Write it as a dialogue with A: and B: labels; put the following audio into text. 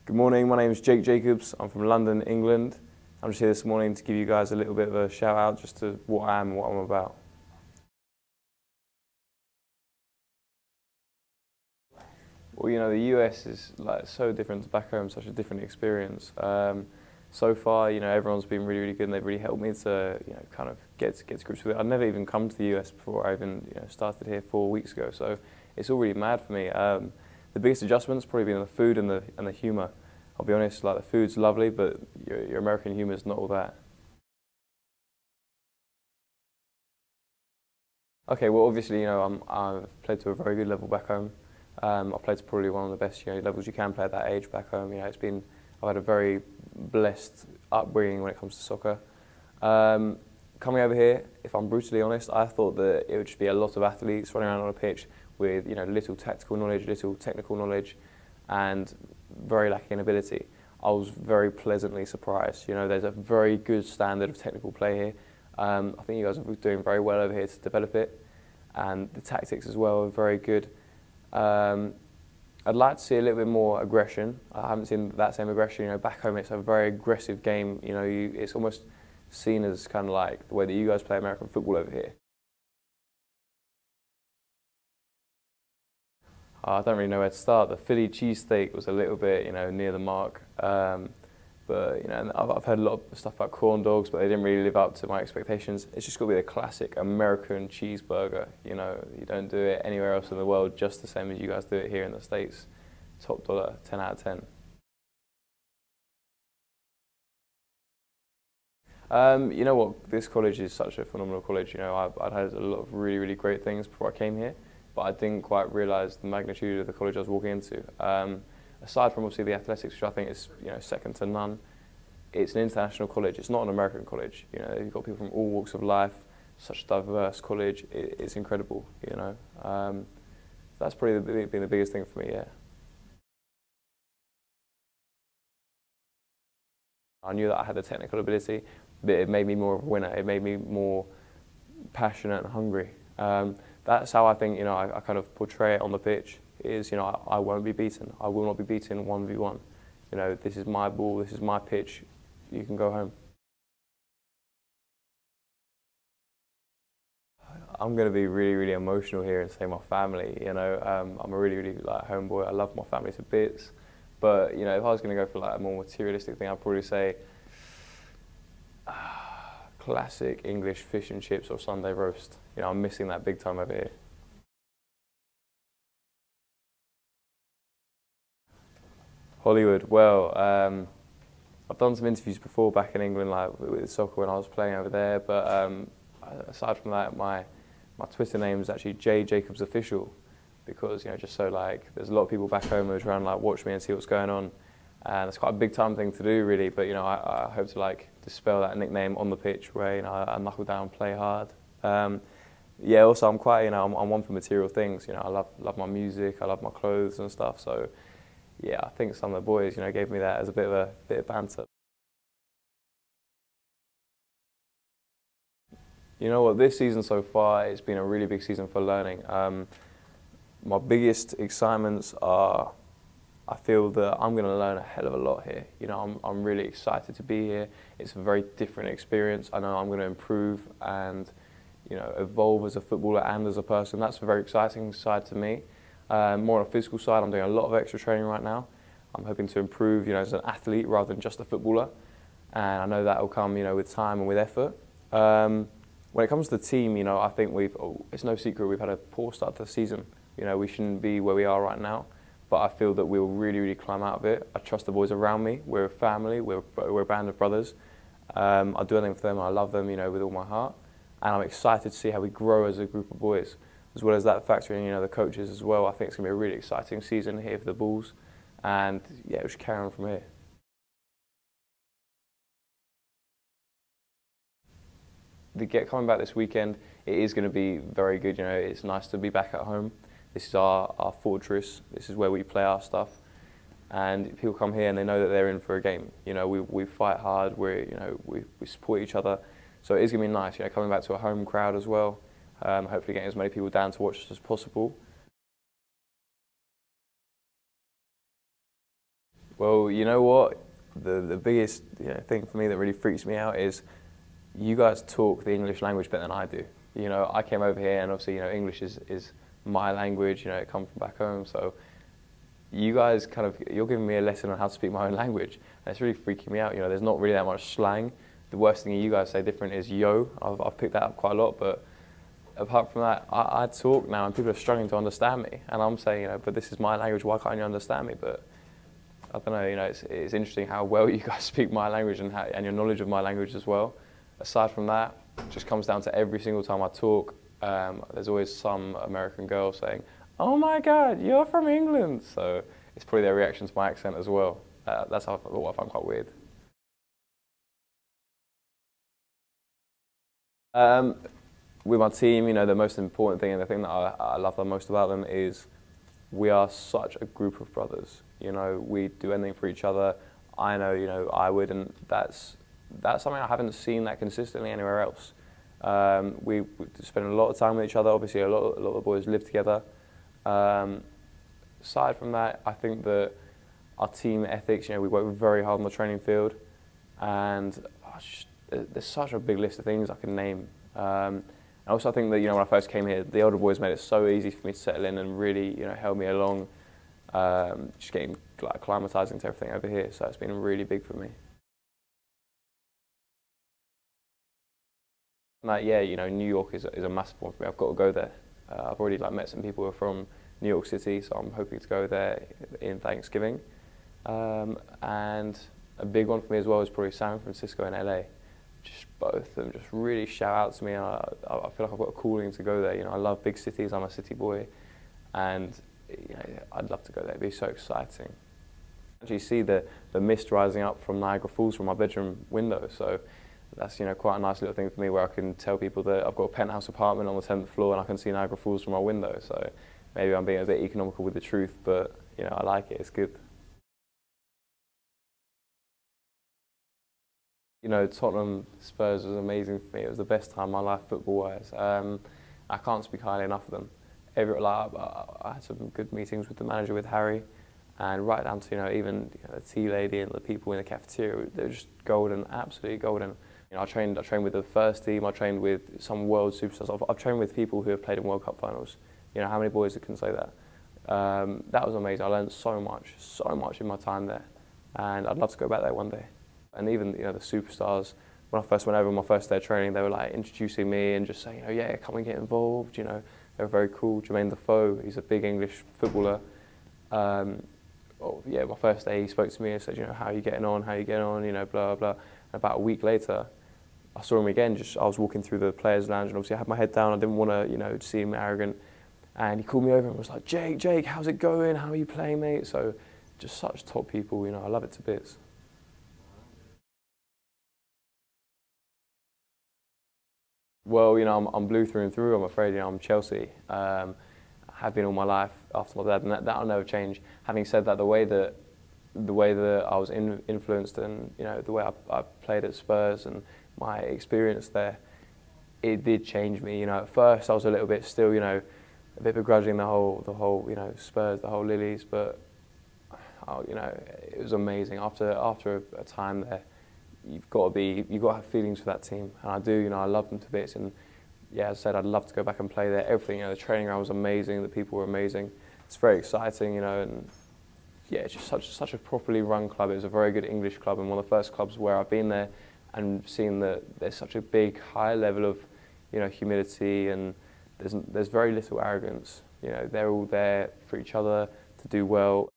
A: Good morning, my name is Jake Jacobs. I'm from London, England. I'm just here this morning to give you guys a little bit of a shout out just to what I am and what I'm about. Well, you know, the US is like so different to back home, such a different experience. So far, you know, everyone's been really, really good and they've really helped me to, you know, kind of get to grips with it. I'd never even come to the US before I even, you know, started here 4 weeks ago, so it's all really mad for me. The biggest adjustment's probably been the food and the humour. I'll be honest, like the food's lovely, but your American humour is not all that. Okay, well, obviously, you know, I've played to a very good level back home. I've played to probably one of the best, you know, levels you can play at that age back home. You know, I've had a very blessed upbringing when it comes to soccer. Coming over here, if I'm brutally honest, I thought that it would just be a lot of athletes running around on a pitch with, you know, little tactical knowledge, little technical knowledge, and very lacking in ability. I was very pleasantly surprised. You know, there's a very good standard of technical play here. I think you guys are doing very well over here to develop it, and the tactics as well are very good. I'd like to see a little bit more aggression. I haven't seen that same aggression. You know, back home it's a very aggressive game. You know, it's almost seen as kind of like the way that you guys play American football over here. I don't really know where to start. The Philly cheesesteak was a little bit, you know, near the mark. But you know, I've heard a lot of stuff about corn dogs, but they didn't really live up to my expectations. It's just got to be the classic American cheeseburger. You know, you don't do it anywhere else in the world just the same as you guys do it here in the States. Top dollar, 10 out of 10. You know what? This college is such a phenomenal college. You know, I'd had a lot of really, really great things before I came here, but I didn't quite realise the magnitude of the college I was walking into. Aside from obviously the athletics, which I think is, you know, second to none, it's an international college. It's not an American college. You know, you've got people from all walks of life. Such a diverse college. It's incredible. You know, that's probably been the biggest thing for me. Yeah. I knew that I had the technical ability, but it made me more of a winner. It made me more passionate and hungry. That's how I think, you know, I kind of portray it on the pitch. Is, you know, I won't be beaten. I will not be beaten 1v1. You know, this is my ball, this is my pitch. You can go home. I'm going to be really, really emotional here and say my family. You know, I'm a really, really like homeboy. I love my family to bits. But you know, if I was going to go for like a more materialistic thing, I'd probably say classic English fish and chips or Sunday roast. You know, I'm missing that big time over here. Hollywood. Well, I've done some interviews before back in England, like with soccer when I was playing over there. But aside from that, my Twitter name is actually J Jacobs Official, because, you know, just so like there's a lot of people back home who are trying to like watch me and see what's going on, and it's quite a big time thing to do, really. But you know, I hope to like dispel that nickname on the pitch, where, you know, I knuckle down, play hard. Yeah. Also, I'm quite, you know, I'm one for material things. You know, I love my music, I love my clothes and stuff. So yeah, I think some of the boys, you know, gave me that as a bit of banter. You know what, this season so far, it's been a really big season for learning. My biggest excitements are, I feel that I'm going to learn a hell of a lot here. You know, I'm really excited to be here. It's a very different experience. I know I'm going to improve and, you know, evolve as a footballer and as a person. That's a very exciting side to me. More on a physical side, I'm doing a lot of extra training right now. I'm hoping to improve, you know, as an athlete rather than just a footballer. And I know that will come, you know, with time and with effort. When it comes to the team, you know, I think it's no secret we've had a poor start to the season. You know, we shouldn't be where we are right now, but I feel that we'll really, really climb out of it. I trust the boys around me. We're a family. We're a band of brothers. I do anything for them. I love them, you know, with all my heart. And I'm excited to see how we grow as a group of boys, as well as that factoring, you know, the coaches as well. I think it's going to be a really exciting season here for the Bulls. And yeah, we'll just carry on from here. Coming back this weekend, it is going to be very good. You know, it's nice to be back at home. This is our fortress. This is where we play our stuff. And people come here and they know that they're in for a game. You know, we fight hard. We support each other. So it is going to be nice. You know, coming back to a home crowd as well. Hopefully getting as many people down to watch us as possible. Well, you know what? The biggest thing for me that really freaks me out is you guys talk the English language better than I do. You know, I came over here and obviously, English is my language, it comes from back home. So you guys you're giving me a lesson on how to speak my own language. And it's really freaking me out. There's not really that much slang. The worst thing you guys say different is yo. I've picked that up quite a lot, but apart from that, I talk now and people are struggling to understand me. And I'm saying, but this is my language, why can't you understand me? But I don't know, it's interesting how well you guys speak my language and your knowledge of my language as well. Aside from that, it just comes down to every single time I talk, there's always some American girl saying, "Oh my God, you're from England." So it's probably their reaction to my accent as well. That's what I find quite weird. With my team, the most important thing and the thing that I love the most about them is we are such a group of brothers. We do anything for each other. I know, I would, and that's something I haven't seen that consistently anywhere else. We spend a lot of time with each other. Obviously, a lot of the boys live together. Aside from that, I think that our team ethics, we work very hard on the training field, and there's such a big list of things I can name. And also, I think that when I first came here, the older boys made it so easy for me to settle in and really held me along, just getting acclimatizing to everything over here. So it's been really big for me. New York is a massive one for me. I've got to go there. I've already met some people who are from New York City, so I'm hoping to go there in Thanksgiving. And a big one for me as well is probably San Francisco and LA. Just both of them just really shout out to me, and I feel like I've got a calling to go there. I love big cities. I'm a city boy, and I'd love to go there. It'd be so exciting. Actually, see the mist rising up from Niagara Falls from my bedroom window. So that's quite a nice little thing for me, where I can tell people that I've got a penthouse apartment on the 10th floor and I can see Niagara Falls from my window. So maybe I'm being a bit economical with the truth, but I like it. It's good. Tottenham Spurs was amazing for me. It was the best time of my life football-wise. I can't speak highly enough of them. I had some good meetings with the manager, with Harry, and right down to even the tea lady and the people in the cafeteria. They were just golden, absolutely golden. I trained with the first team. I trained with some world superstars. I've trained with people who have played in World Cup finals. How many boys can say that? That was amazing. I learned so much in my time there, and I'd love to go back there one day. And even the superstars, when I first went over on my first day of training, they were introducing me and just saying, yeah, come and get involved. They were very cool. Jermaine Defoe, he's a big English footballer. My first day he spoke to me and said, how are you getting on? How are you getting on? Blah blah blah. And about a week later, I saw him again. I was walking through the players' lounge, and obviously I had my head down. I didn't want to see him arrogant. And he called me over and was like, Jake, how's it going? How are you playing, mate? So just such top people. I love it to bits. Well, I'm blue through and through. I'm afraid, I'm Chelsea. I have been all my life after my dad, and that'll never change. Having said that, the way that I was influenced, and the way I played at Spurs and my experience there, it did change me. At first I was a little bit still, a bit begrudging the whole Spurs, the whole Lilies, but it was amazing. After a time there, you've got to have feelings for that team, and I do. I love them to bits, and yeah, as I said, I'd love to go back and play there. Everything, the training ground was amazing, the people were amazing. It's very exciting, and yeah, it's just such a properly run club. It was a very good English club, and one of the first clubs where I've been there and seen that there's such a big, high level of humility, and there's very little arrogance. They're all there for each other to do well.